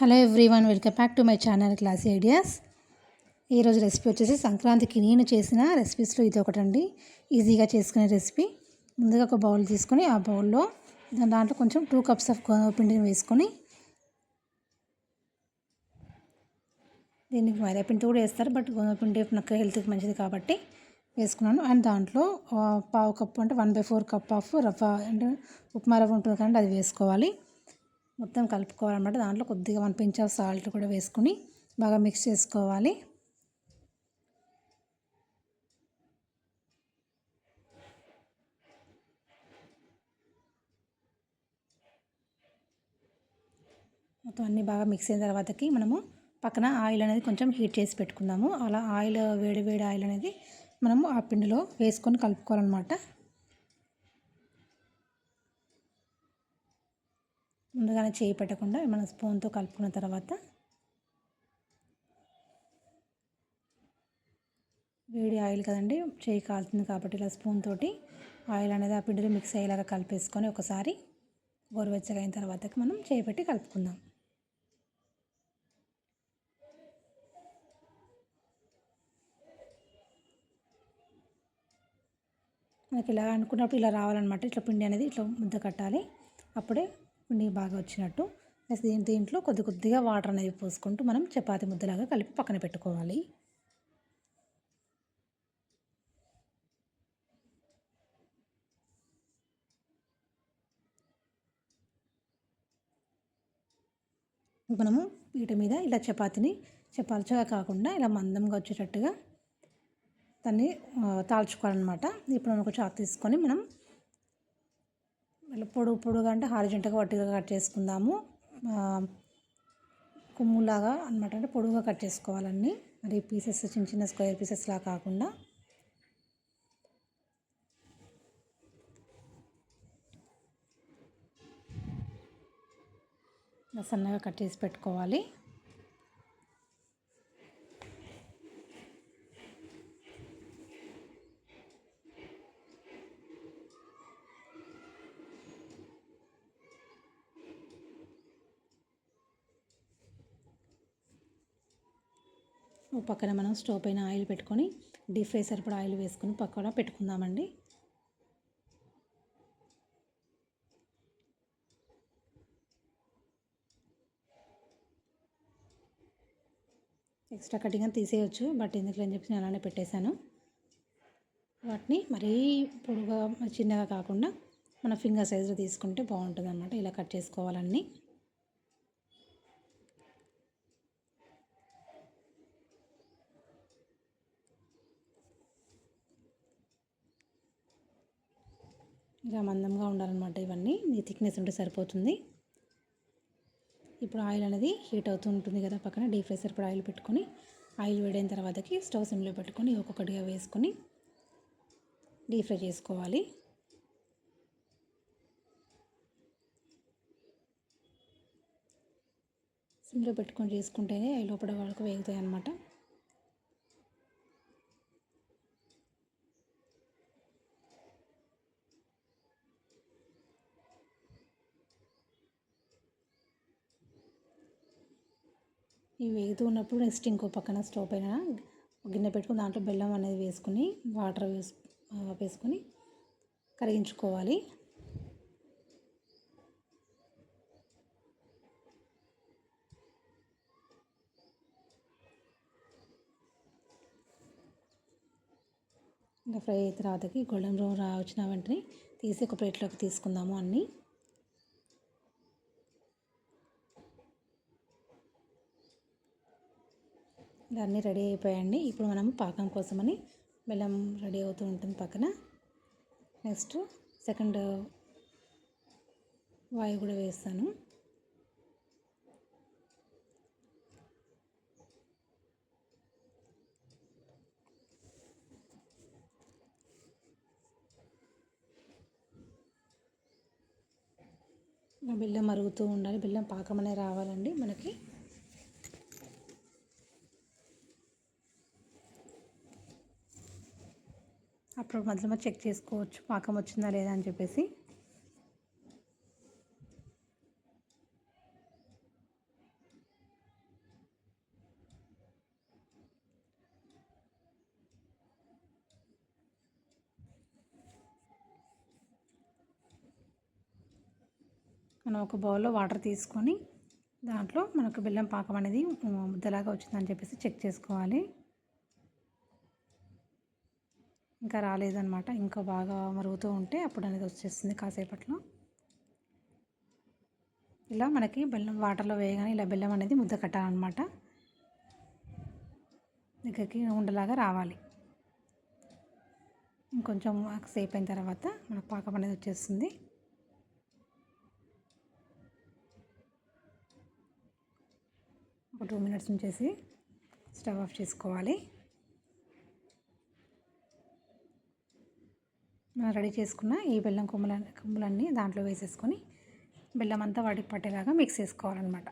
Hello everyone, welcome back to my channel classy ideas. ఈరోజు recipe వచ్చేసి సంక్రాంతికి నేను చేసిన రెసిపీస్లో ఇది ఒకటండి. ఈజీగా చేసుకునే రెసిపీ. ముందుగా ఒక బౌల్ తీసుకొని ఆ బౌల్లో దాంట్లో కొంచెం 2 cups ఆఫ్ గోధుమ పిండిని వేసుకొని, దీనికి మైదా పిండి కూడా వేస్తారు, బట్ గోధుమ పిండి నాకు హెల్త్కి మంచిది కాబట్టి వేసుకున్నాను. అండ్ దాంట్లో పావు కప్పు అంటే 1/4 cup ఆఫ్ రవ్వ, అంటే ఉప్మా రవ్వ ఉంటుంది కాబట్టి అది వేసుకోవాలి. మొత్తం కలుపుకోవాలన్నమాట. దాంట్లో కొద్దిగా 1 pinch ఆఫ్ సాల్ట్ కూడా వేసుకొని బాగా మిక్స్ చేసుకోవాలి. మొత్తం అన్నీ బాగా మిక్స్ అయిన తర్వాతకి మనము పక్కన ఆయిల్ అనేది కొంచెం హీట్ చేసి పెట్టుకుందాము. అలా ఆయిల్, వేడి వేడి ఆయిల్ అనేది మనము ఆ పిండిలో వేసుకొని కలుపుకోవాలన్నమాట. ముందుగానే చేయి పెట్టకుండా మన స్పూన్తో కలుపుకున్న తర్వాత వేడి ఆయిల్ కదండి, చేయి కాలుతుంది కాబట్టి ఇలా స్పూన్ తోటి ఆయిల్ అనేది ఆ పిండిలో మిక్స్ అయ్యేలాగా కలిపేసుకొని ఒకసారి గోరువెచ్చగా అయిన తర్వాతకి మనం చేయి పెట్టి కలుపుకుందాం. మనకి ఇలా అనుకున్నప్పుడు ఇలా రావాలన్నమాట. ఇట్లా పిండి అనేది ఇట్లా ముద్ద కట్టాలి. అప్పుడే పిండి బాగా వచ్చినట్టు. దీంట్లో కొద్ది కొద్దిగా వాటర్ అనేది పోసుకుంటూ మనం చపాతీ ముద్దలాగా కలిపి పక్కన పెట్టుకోవాలి. మనము పీట మీద ఇలా చపాతీని చపాల్చగా కాకుండా ఇలా మందంగా వచ్చేటట్టుగా దాన్ని తాల్చుకోవాలన్నమాట. ఇప్పుడు మనం ఒక చాకు తీసుకొని మనం ఇలా పొడుగా అంటే హారిజంటల్గా వట్టిగా కట్ చేసుకుందాము. కొమ్ములాగా అనమాట, అంటే పొడుగా కట్ చేసుకోవాలన్నీ. మరి పీసెస్ చిన్న చిన్న స్క్వేర్ పీసెస్లా కాకుండా సన్నగా కట్ చేసి పెట్టుకోవాలి. పక్కన మనం స్టవ్ పైన ఆయిల్ పెట్టుకొని డీప్ ఫ్రై సరిపడా ఆయిల్ వేసుకొని పక్కన పెట్టుకుందామండి. ఎక్స్ట్రా కటింగ్ అని తీసేయచ్చు, బట్ ఎందుకు అని చెప్పి నేను అలానే పెట్టేశాను. వాటిని మరీ పొడుగా చిన్నగా కాకుండా మన ఫింగర్ సైజులో తీసుకుంటే బాగుంటుంది అన్నమాట. ఇలా కట్ చేసుకోవాలన్నీ. ఇలా మందంగా ఉండాలన్నమాట. ఇవన్నీ ఈ థిక్నెస్ ఉంటే సరిపోతుంది. ఇప్పుడు ఆయిల్ అనేది హీట్ అవుతూ ఉంటుంది కదా, పక్కన డీప్ ఫ్రై సరిపడా ఆయిల్ పెట్టుకొని, ఆయిల్ వేడైన తర్వాతకి స్టవ్ సిమ్లో పెట్టుకొని ఒక్కొక్కటిగా వేసుకొని డీప్ ఫ్రై చేసుకోవాలి. సిమ్లో పెట్టుకొని చేసుకుంటేనే లోపల వరకు వేగుతాయి అన్నమాట. ఇవి వేగుతూ ఉన్నప్పుడు నెక్స్ట్ ఇంకో పక్కన స్టవ్ పైన గిన్నె పెట్టుకుని దాంట్లో బెల్లం అనేది వేసుకుని వాటర్ వేసుకొని కరిగించుకోవాలి. ఇంకా ఫ్రై అయిన తర్వాతకి గోల్డెన్ బ్రౌన్ వచ్చిన వెంటనే తీసి ఒక ప్లేట్లోకి తీసుకుందాము. అన్నీ అన్నీ రెడీ అయిపోయాయండి. ఇప్పుడు మనం పాకం కోసమని బెల్లం రెడీ అవుతూ ఉంటుంది పక్కన. నెక్స్ట్ సెకండ్ వాయి కూడా వేస్తాను. బెల్లం మరుగుతూ ఉండాలి. బెల్లం పాకం అనేది రావాలండి మనకి. అప్పుడు మధ్యలో చెక్ చేసుకోవచ్చు పాకం వచ్చిందా లేదా అని చెప్పేసి. మనం ఒక బౌల్లో వాటర్ తీసుకొని దాంట్లో మనకు బెల్లం పాకం అనేది ముద్దలాగా వచ్చిందని చెప్పేసి చెక్ చేసుకోవాలి. ఇంకా రాలేదన్నమాట, ఇంకా బాగా మరుగుతూ ఉంటే అప్పుడు అనేది వచ్చేస్తుంది కాసేపట్లో. ఇలా మనకి బెల్లం వాటర్లో వేయగానే ఇలా బెల్లం అనేది ముద్ద కట్టాలన్నమాట. దగ్గరికి ఉండలాగా రావాలి. ఇంకొంచెం సేపు అయిన తర్వాత మనకు పాకం అనేది వచ్చేస్తుంది. ఒక 2 మినిట్స్ ఉంచేసి స్టవ్ ఆఫ్ చేసుకోవాలి. మనం రెడీ చేసుకున్న ఈ బెల్లం కొమ్ములన్నీ దాంట్లో వేసేసుకొని బెల్లం అంతా వాటికి పట్టేలాగా మిక్స్ చేసుకోవాలన్నమాట.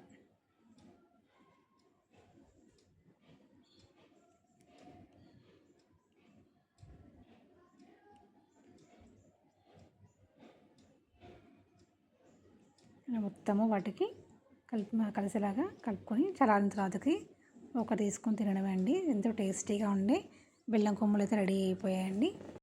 మొత్తము వాటికి కలిసేలాగా కలుపుకొని చల్లారిన తర్వాతకి ఒకటి తీసుకొని తినడమే అండి. ఎంతో టేస్టీగా ఉండే బెల్లం కొమ్ములు అయితే రెడీ అయిపోయాయండి.